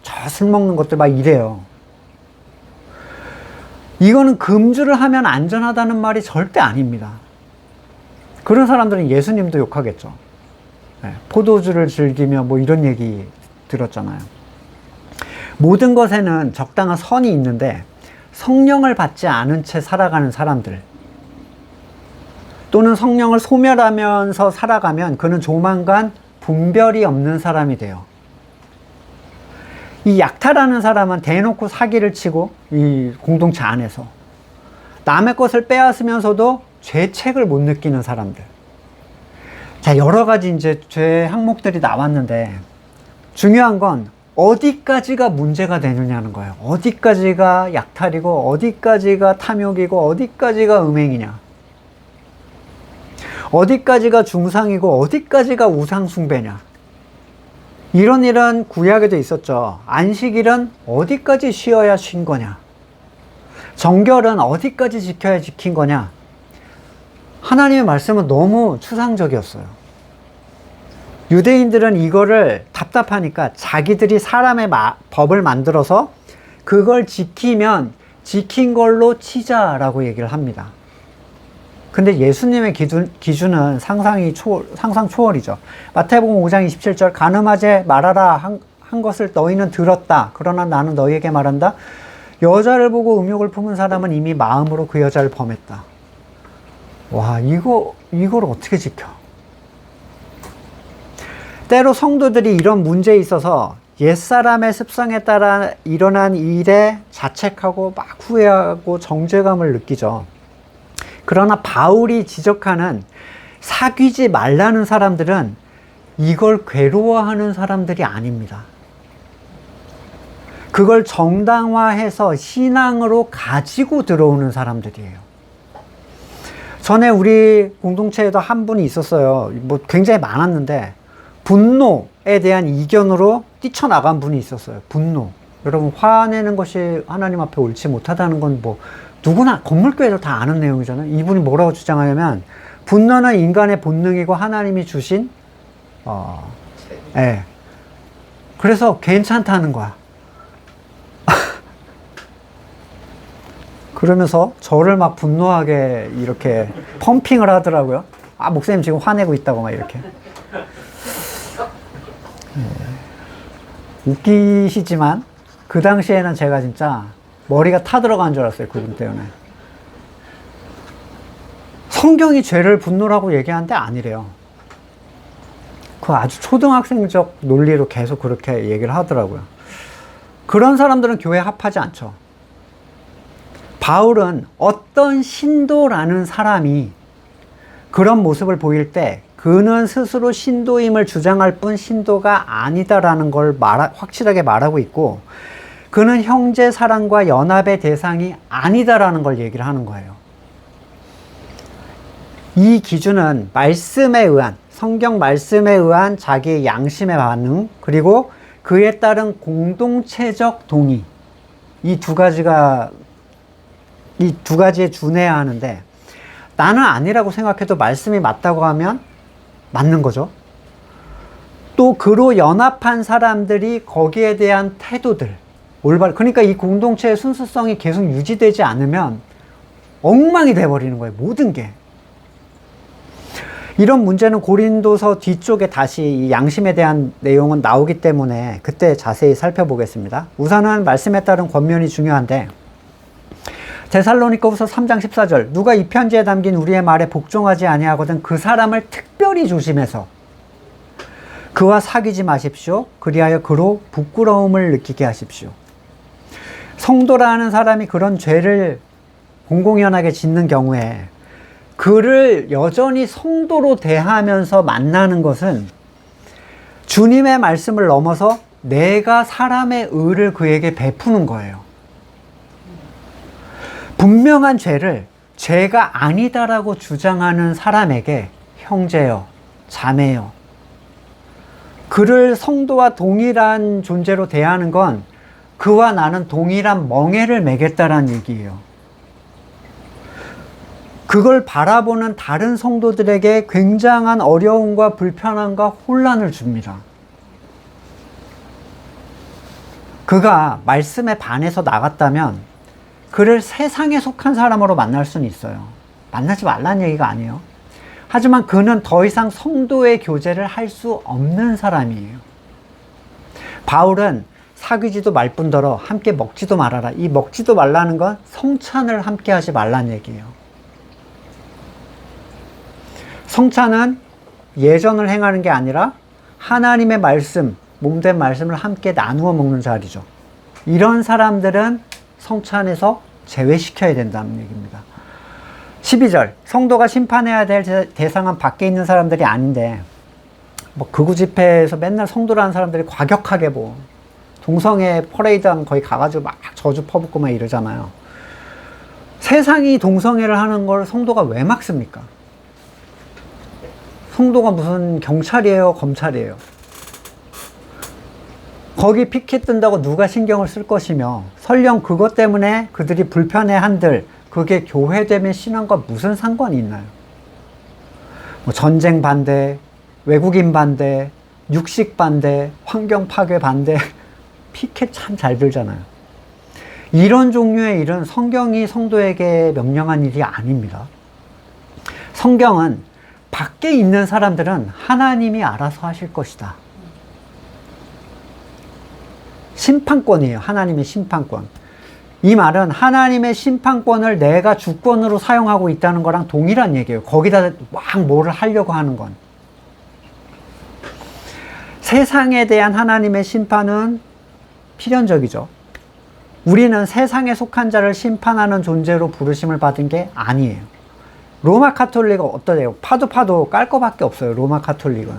A: 저 술 먹는 것들 막 이래요. 이거는 금주를 하면 안전하다는 말이 절대 아닙니다. 그런 사람들은 예수님도 욕하겠죠. 포도주를 즐기며 뭐 이런 얘기 들었잖아요. 모든 것에는 적당한 선이 있는데 성령을 받지 않은 채 살아가는 사람들, 또는 성령을 소멸하면서 살아가면 그는 조만간 분별이 없는 사람이 돼요. 이 약탈하는 사람은 대놓고 사기를 치고, 이 공동체 안에서 남의 것을 빼앗으면서도 죄책을 못 느끼는 사람들. 자, 여러 가지 이제 죄 항목들이 나왔는데, 중요한 건 어디까지가 문제가 되느냐는 거예요. 어디까지가 약탈이고, 어디까지가 탐욕이고, 어디까지가 음행이냐. 어디까지가 중상이고, 어디까지가 우상숭배냐. 이런 구약에도 있었죠. 안식일은 어디까지 쉬어야 쉰 거냐. 정결은 어디까지 지켜야 지킨 거냐. 하나님의 말씀은 너무 추상적이었어요. 유대인들은 이거를 답답하니까 자기들이 사람의 법을 만들어서 그걸 지키면 지킨 걸로 치자라고 얘기를 합니다. 근데 예수님의 기준은 상상 초월이죠. 마태복음 5장 27절, 간음하지 말아라 한 것을 너희는 들었다. 그러나 나는 너희에게 말한다. 여자를 보고 음욕을 품은 사람은 이미 마음으로 그 여자를 범했다. 와, 이걸 어떻게 지켜? 때로 성도들이 이런 문제에 있어서 옛사람의 습성에 따라 일어난 일에 자책하고 막 후회하고 정죄감을 느끼죠. 그러나 바울이 지적하는 사귀지 말라는 사람들은 이걸 괴로워하는 사람들이 아닙니다. 그걸 정당화해서 신앙으로 가지고 들어오는 사람들이에요. 전에 우리 공동체에도 한 분이 있었어요. 뭐 굉장히 많았는데 분노에 대한 이견으로 뛰쳐나간 분이 있었어요. 분노. 여러분, 화내는 것이 하나님 앞에 옳지 못하다는 건 뭐 누구나 건물교회도 다 아는 내용이잖아요. 이분이 뭐라고 주장하냐면, 분노는 인간의 본능이고 하나님이 주신 그래서 괜찮다는 거야. 그러면서 저를 막 분노하게 이렇게 펌핑을 하더라고요. 아, 목사님 지금 화내고 있다고 막 이렇게. 웃기시지만 그 당시에는 제가 진짜 머리가 타들어간 줄 알았어요. 그분 때문에. 성경이 죄를 분노라고 얘기하는데 아니래요. 그 아주 초등학생적 논리로 계속 그렇게 얘기를 하더라고요. 그런 사람들은 교회에 합하지 않죠. 바울은 어떤 신도라는 사람이 그런 모습을 보일 때 그는 스스로 신도임을 주장할 뿐 신도가 아니다라는 걸 확실하게 말하고 있고, 그는 형제 사랑과 연합의 대상이 아니다라는 걸 얘기를 하는 거예요. 이 기준은 말씀에 의한, 성경 말씀에 의한 자기의 양심의 반응, 그리고 그에 따른 공동체적 동의, 이 두 가지에 준해야 하는데, 나는 아니라고 생각해도 말씀이 맞다고 하면 맞는 거죠. 또 그로 연합한 사람들이 거기에 대한 태도들, 그러니까 이 공동체의 순수성이 계속 유지되지 않으면 엉망이 돼버리는 거예요. 모든 게. 이런 문제는 고린도서 뒤쪽에 다시 이 양심에 대한 내용은 나오기 때문에 그때 자세히 살펴보겠습니다. 우선은 말씀에 따른 권면이 중요한데, 데살로니가후서 3장 14절, 누가 이 편지에 담긴 우리의 말에 복종하지 아니하거든 그 사람을 특별히 조심해서 그와 사귀지 마십시오. 그리하여 그로 부끄러움을 느끼게 하십시오. 성도라는 사람이 그런 죄를 공공연하게 짓는 경우에 그를 여전히 성도로 대하면서 만나는 것은 주님의 말씀을 넘어서 내가 사람의 의를 그에게 베푸는 거예요. 분명한 죄를 죄가 아니다라고 주장하는 사람에게 형제여, 자매여, 그를 성도와 동일한 존재로 대하는 건 그와 나는 동일한 멍에를 매겠다라는 얘기예요. 그걸 바라보는 다른 성도들에게 굉장한 어려움과 불편함과 혼란을 줍니다. 그가 말씀에 반해서 나갔다면 그를 세상에 속한 사람으로 만날 수는 있어요. 만나지 말라는 얘기가 아니에요. 하지만 그는 더 이상 성도의 교제를 할 수 없는 사람이에요. 바울은 사귀지도 말 뿐더러 함께 먹지도 말아라. 이 먹지도 말라는 건 성찬을 함께 하지 말라는 얘기예요. 성찬은 예전을 행하는 게 아니라 하나님의 말씀, 몸된 말씀을 함께 나누어 먹는 자리죠. 이런 사람들은 성찬에서 제외시켜야 된다는 얘기입니다. 12절, 성도가 심판해야 될 대상은 밖에 있는 사람들이 아닌데, 극우 집회에서 맨날 성도라는 사람들이 과격하게 동성애 퍼레이드하면 거기 가가지고 막 저주 퍼붓고 막 이러잖아요. 세상이 동성애를 하는 걸 성도가 왜 막습니까? 성도가 무슨 경찰이에요, 검찰이에요? 거기 피켓 뜬다고 누가 신경을 쓸 것이며, 설령 그것 때문에 그들이 불편해 한들 그게 교회됨의 신앙과 무슨 상관이 있나요? 전쟁 반대, 외국인 반대, 육식 반대, 환경 파괴 반대, 피켓 참 잘 들잖아요. 이런 종류의 일은 성경이 성도에게 명령한 일이 아닙니다. 성경은 밖에 있는 사람들은 하나님이 알아서 하실 것이다. 심판권이에요. 하나님의 심판권. 이 말은 하나님의 심판권을 내가 주권으로 사용하고 있다는 거랑 동일한 얘기예요. 거기다 막 뭐를 하려고 하는 건. 세상에 대한 하나님의 심판은 필연적이죠. 우리는 세상에 속한 자를 심판하는 존재로 부르심을 받은 게 아니에요. 로마 카톨릭은 어떠세요? 파도 깔 거밖에 없어요. 로마 카톨릭은.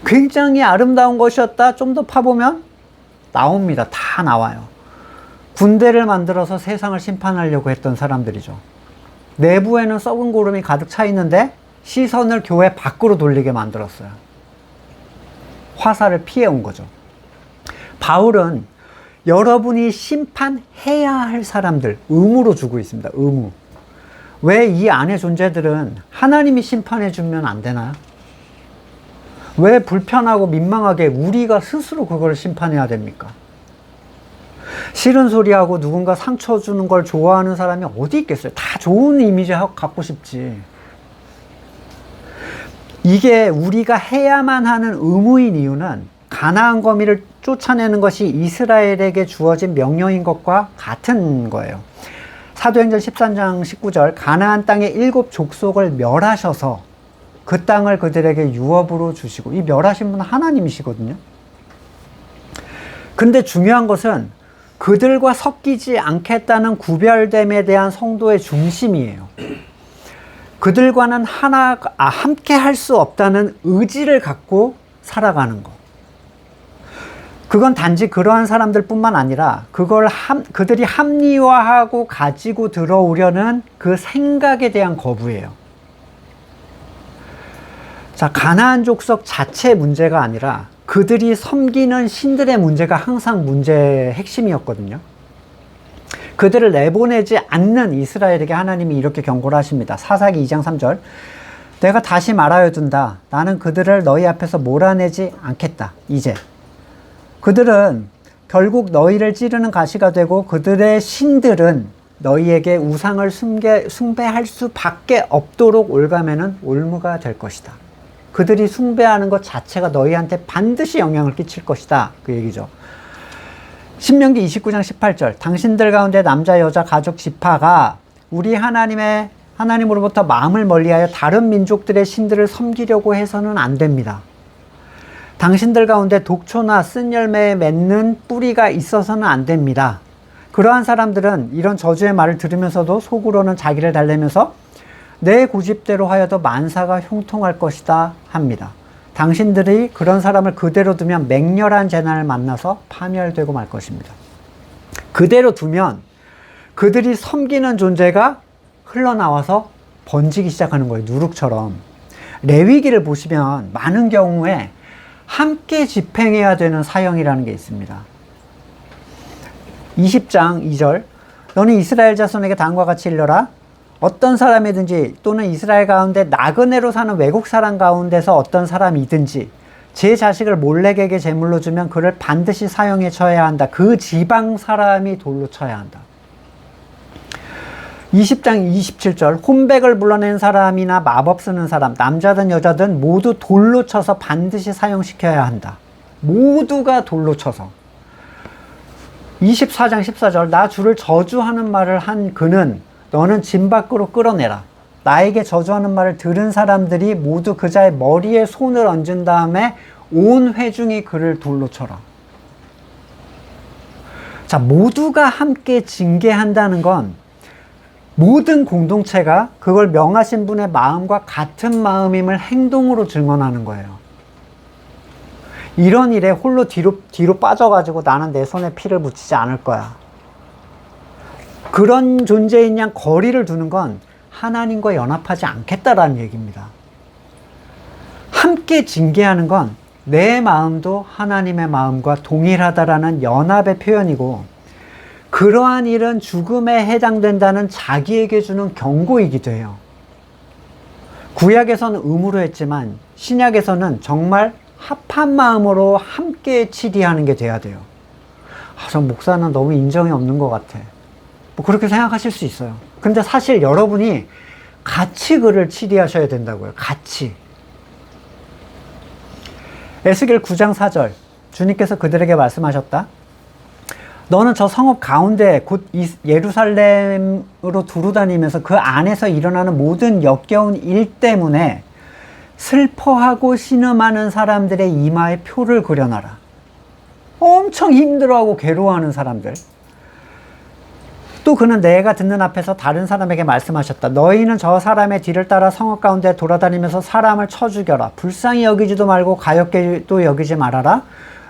A: 굉장히 아름다운 것이었다. 좀 더 파보면 나옵니다. 다 나와요. 군대를 만들어서 세상을 심판하려고 했던 사람들이죠. 내부에는 썩은 고름이 가득 차 있는데 시선을 교회 밖으로 돌리게 만들었어요. 화살을 피해온 거죠. 바울은 여러분이 심판해야 할 사람들 의무로 주고 있습니다. 의무. 왜 이 안의 존재들은 하나님이 심판해 주면 안 되나요? 왜 불편하고 민망하게 우리가 스스로 그걸 심판해야 됩니까? 싫은 소리하고 누군가 상처 주는 걸 좋아하는 사람이 어디 있겠어요? 다 좋은 이미지 갖고 싶지. 이게 우리가 해야만 하는 의무인 이유는 가나안 거미를 쫓아내는 것이 이스라엘에게 주어진 명령인 것과 같은 거예요. 사도행전 13장 19절, 가나안 땅의 7 족속을 멸하셔서 그 땅을 그들에게 유업으로 주시고, 이 멸하신 분은 하나님이시거든요. 근데 중요한 것은 그들과 섞이지 않겠다는 구별됨에 대한 성도의 중심이에요. 그들과는 함께 할 수 없다는 의지를 갖고 살아가는 것. 그건 단지 그러한 사람들 뿐만 아니라 그들이 합리화하고 가지고 들어오려는 그 생각에 대한 거부예요. 자, 가나안 족속 자체의 문제가 아니라 그들이 섬기는 신들의 문제가 항상 문제의 핵심이었거든요. 그들을 내보내지 않는 이스라엘에게 하나님이 이렇게 경고를 하십니다. 사사기 2장 3절. 내가 다시 말하여 둔다. 나는 그들을 너희 앞에서 몰아내지 않겠다. 이제. 그들은 결국 너희를 찌르는 가시가 되고 그들의 신들은 너희에게 우상을 숭배할 수밖에 없도록 올가매는 올무가 될 것이다. 그들이 숭배하는 것 자체가 너희한테 반드시 영향을 끼칠 것이다. 그 얘기죠. 신명기 29장 18절. 당신들 가운데 남자, 여자, 가족, 지파가 우리 하나님으로부터 마음을 멀리하여 다른 민족들의 신들을 섬기려고 해서는 안 됩니다. 당신들 가운데 독초나 쓴 열매에 맺는 뿌리가 있어서는 안 됩니다. 그러한 사람들은 이런 저주의 말을 들으면서도 속으로는 자기를 달래면서 내 고집대로 하여도 만사가 형통할 것이다 합니다. 당신들이 그런 사람을 그대로 두면 맹렬한 재난을 만나서 파멸되고 말 것입니다. 그대로 두면 그들이 섬기는 존재가 흘러나와서 번지기 시작하는 거예요. 누룩처럼. 레위기를 보시면 많은 경우에 함께 집행해야 되는 사형이라는 게 있습니다. 20장 2절. 너는 이스라엘 자손에게 다음과 같이 일러라. 어떤 사람이든지 또는 이스라엘 가운데 나그네로 사는 외국 사람 가운데서 어떤 사람이든지 제 자식을 몰렉에게 제물로 주면 그를 반드시 사형에 처해야 한다. 그 지방 사람이 돌로 쳐야 한다. 20장 27절. 혼백을 불러낸 사람이나 마법 쓰는 사람, 남자든 여자든 모두 돌로 쳐서 반드시 사형시켜야 한다. 모두가 돌로 쳐서. 24장 14절. 나 주를 저주하는 말을 한 그는 너는 진 밖으로 끌어내라. 나에게 저주하는 말을 들은 사람들이 모두 그자의 머리에 손을 얹은 다음에 온 회중이 그를 돌로 쳐라. 자, 모두가 함께 징계한다는 건 모든 공동체가 그걸 명하신 분의 마음과 같은 마음임을 행동으로 증언하는 거예요. 이런 일에 홀로 뒤로 빠져가지고 나는 내 손에 피를 묻히지 않을 거야. 그런 존재인 양 거리를 두는 건 하나님과 연합하지 않겠다라는 얘기입니다. 함께 징계하는 건 내 마음도 하나님의 마음과 동일하다라는 연합의 표현이고, 그러한 일은 죽음에 해당된다는 자기에게 주는 경고이기도 해요. 구약에서는 의무로 했지만 신약에서는 정말 합한 마음으로 함께 치리하는 게 돼야 돼요. 저 목사는 너무 인정이 없는 것 같아. 뭐 그렇게 생각하실 수 있어요. 근데 사실 여러분이 같이 그를 치리하셔야 된다고요. 같이. 에스겔 9장 4절. 주님께서 그들에게 말씀하셨다. 너는 저 성읍 가운데 곧 예루살렘으로 두루다니면서 그 안에서 일어나는 모든 역겨운 일 때문에 슬퍼하고 신음하는 사람들의 이마에 표를 그려놔라. 엄청 힘들어하고 괴로워하는 사람들. 또 그는 내가 듣는 앞에서 다른 사람에게 말씀하셨다. 너희는 저 사람의 뒤를 따라 성읍 가운데 돌아다니면서 사람을 쳐 죽여라. 불쌍히 여기지도 말고 가엾게도 여기지 말아라.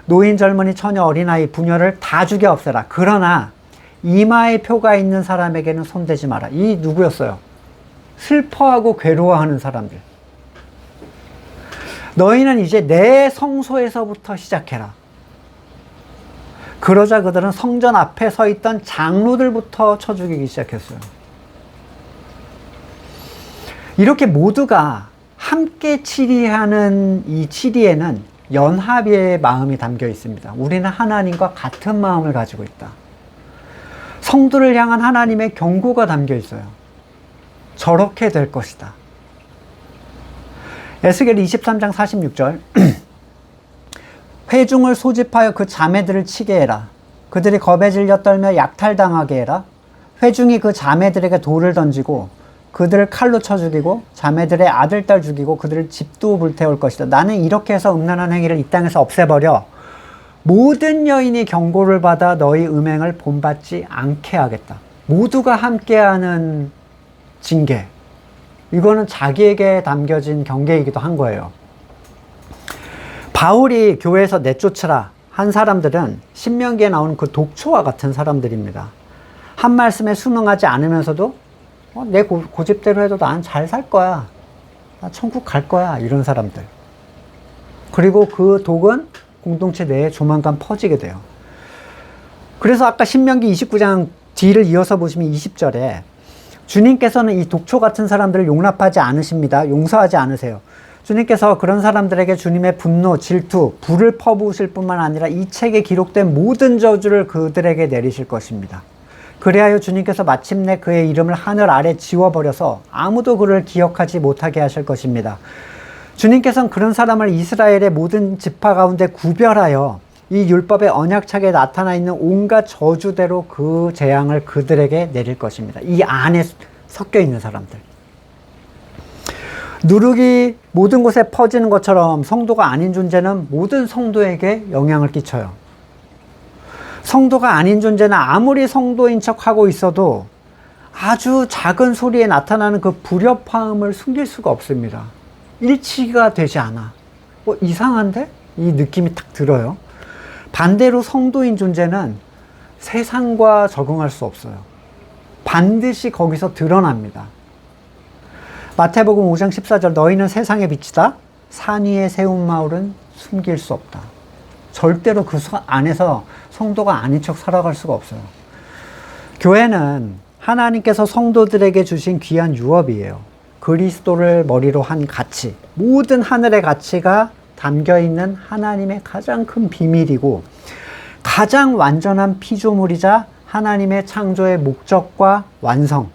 A: 노인, 젊은이, 처녀, 어린아이, 부녀를 다 죽여 없애라. 그러나 이마에 표가 있는 사람에게는 손대지 마라. 이 누구였어요? 슬퍼하고 괴로워하는 사람들. 너희는 이제 내 성소에서부터 시작해라. 그러자 그들은 성전 앞에 서 있던 장로들부터 쳐 죽이기 시작했어요. 이렇게 모두가 함께 치리하는 이 치리에는 연합의 마음이 담겨 있습니다. 우리는 하나님과 같은 마음을 가지고 있다. 성도를 향한 하나님의 경고가 담겨 있어요. 저렇게 될 것이다. 에스겔 23장 46절 회중을 소집하여 그 자매들을 치게 해라. 그들이 겁에 질려 떨며 약탈당하게 해라. 회중이 그 자매들에게 돌을 던지고 그들을 칼로 쳐 죽이고 자매들의 아들, 딸 죽이고 그들을 집도 불태울 것이다. 나는 이렇게 해서 음란한 행위를 이 땅에서 없애버려 모든 여인이 경고를 받아 너희 음행을 본받지 않게 하겠다. 모두가 함께하는 징계. 이거는 자기에게 담겨진 경계이기도 한 거예요. 바울이 교회에서 내쫓으라 한 사람들은 신명기에 나오는 그 독초와 같은 사람들입니다. 한 말씀에 순응하지 않으면서도 내 고집대로 해도 난 잘 살 거야. 나 천국 갈 거야. 이런 사람들. 그리고 그 독은 공동체 내에 조만간 퍼지게 돼요. 그래서 아까 신명기 29장 뒤를 이어서 보시면 20절에 주님께서는 이 독초 같은 사람들을 용납하지 않으십니다. 용서하지 않으세요. 주님께서 그런 사람들에게 주님의 분노, 질투, 불을 퍼부으실 뿐만 아니라 이 책에 기록된 모든 저주를 그들에게 내리실 것입니다. 그리하여 주님께서 마침내 그의 이름을 하늘 아래 지워버려서 아무도 그를 기억하지 못하게 하실 것입니다. 주님께서는 그런 사람을 이스라엘의 모든 지파 가운데 구별하여 이 율법의 언약책에 나타나 있는 온갖 저주대로 그 재앙을 그들에게 내릴 것입니다. 이 안에 섞여 있는 사람들. 누룩이 모든 곳에 퍼지는 것처럼 성도가 아닌 존재는 모든 성도에게 영향을 끼쳐요. 성도가 아닌 존재는 아무리 성도인 척하고 있어도 아주 작은 소리에 나타나는 그 불협화음을 숨길 수가 없습니다. 일치가 되지 않아. 이상한데? 이 느낌이 딱 들어요. 반대로 성도인 존재는 세상과 적응할 수 없어요. 반드시 거기서 드러납니다. 마태복음 5장 14절 너희는 세상의 빛이다. 산 위에 세운 마을은 숨길 수 없다. 절대로 그 안에서 성도가 아닌 척 살아갈 수가 없어요. 교회는 하나님께서 성도들에게 주신 귀한 유업이에요. 그리스도를 머리로 한 가치, 모든 하늘의 가치가 담겨있는 하나님의 가장 큰 비밀이고 가장 완전한 피조물이자 하나님의 창조의 목적과 완성.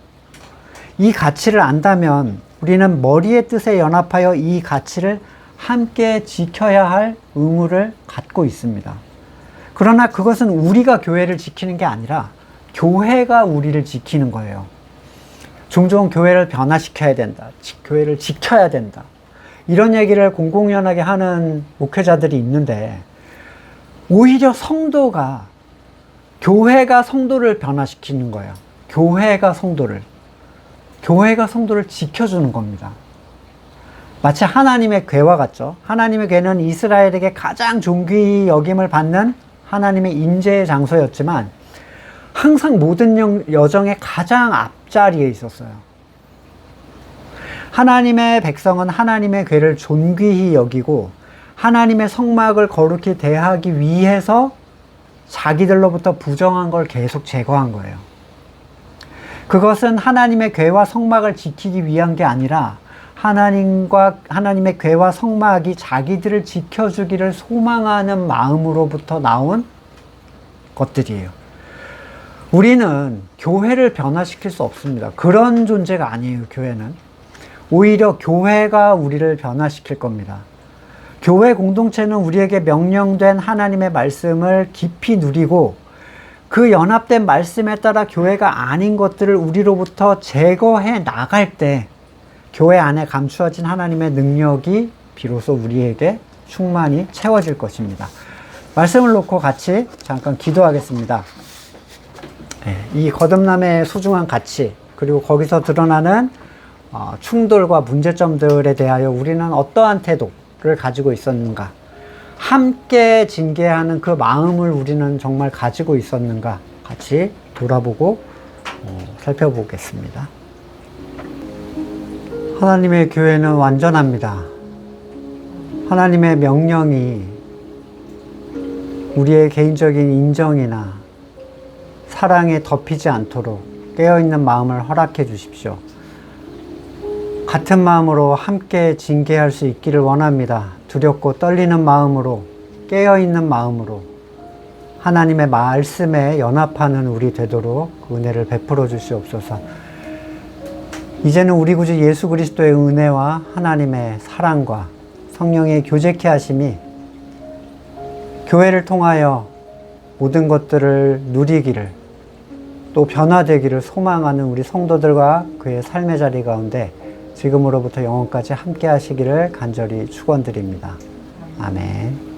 A: 이 가치를 안다면 우리는 머리의 뜻에 연합하여 이 가치를 함께 지켜야 할 의무를 갖고 있습니다. 그러나 그것은 우리가 교회를 지키는 게 아니라 교회가 우리를 지키는 거예요. 종종 교회를 변화시켜야 된다. 교회를 지켜야 된다. 이런 얘기를 공공연하게 하는 목회자들이 있는데 오히려 교회가 성도를 변화시키는 거예요. 교회가 성도를 지켜주는 겁니다. 마치 하나님의 궤와 같죠. 하나님의 궤는 이스라엘에게 가장 존귀히 여김을 받는 하나님의 인재의 장소였지만 항상 모든 여정의 가장 앞자리에 있었어요. 하나님의 백성은 하나님의 궤를 존귀히 여기고 하나님의 성막을 거룩히 대하기 위해서 자기들로부터 부정한 걸 계속 제거한 거예요. 그것은 하나님의 궤와 성막을 지키기 위한 게 아니라 하나님의 궤와 성막이 자기들을 지켜주기를 소망하는 마음으로부터 나온 것들이에요. 우리는 교회를 변화시킬 수 없습니다. 그런 존재가 아니에요, 교회는. 오히려 교회가 우리를 변화시킬 겁니다. 교회 공동체는 우리에게 명령된 하나님의 말씀을 깊이 누리고 그 연합된 말씀에 따라 교회가 아닌 것들을 우리로부터 제거해 나갈 때 교회 안에 감추어진 하나님의 능력이 비로소 우리에게 충만히 채워질 것입니다. 말씀을 놓고 같이 잠깐 기도하겠습니다. 이 거듭남의 소중한 가치 그리고 거기서 드러나는 충돌과 문제점들에 대하여 우리는 어떠한 태도를 가지고 있었는가, 함께 징계하는 그 마음을 우리는 정말 가지고 있었는가 같이 돌아보고 살펴보겠습니다. 하나님의 교회는 완전합니다. 하나님의 명령이 우리의 개인적인 인정이나 사랑에 덮이지 않도록 깨어있는 마음을 허락해 주십시오. 같은 마음으로 함께 징계할 수 있기를 원합니다. 두렵고 떨리는 마음으로, 깨어있는 마음으로 하나님의 말씀에 연합하는 우리 되도록 그 은혜를 베풀어 주시옵소서. 이제는 우리 구주 예수 그리스도의 은혜와 하나님의 사랑과 성령의 교제케 하심이 교회를 통하여 모든 것들을 누리기를 또 변화되기를 소망하는 우리 성도들과 그의 삶의 자리 가운데 지금으로부터 영원까지 함께 하시기를 간절히 축원드립니다. 아멘.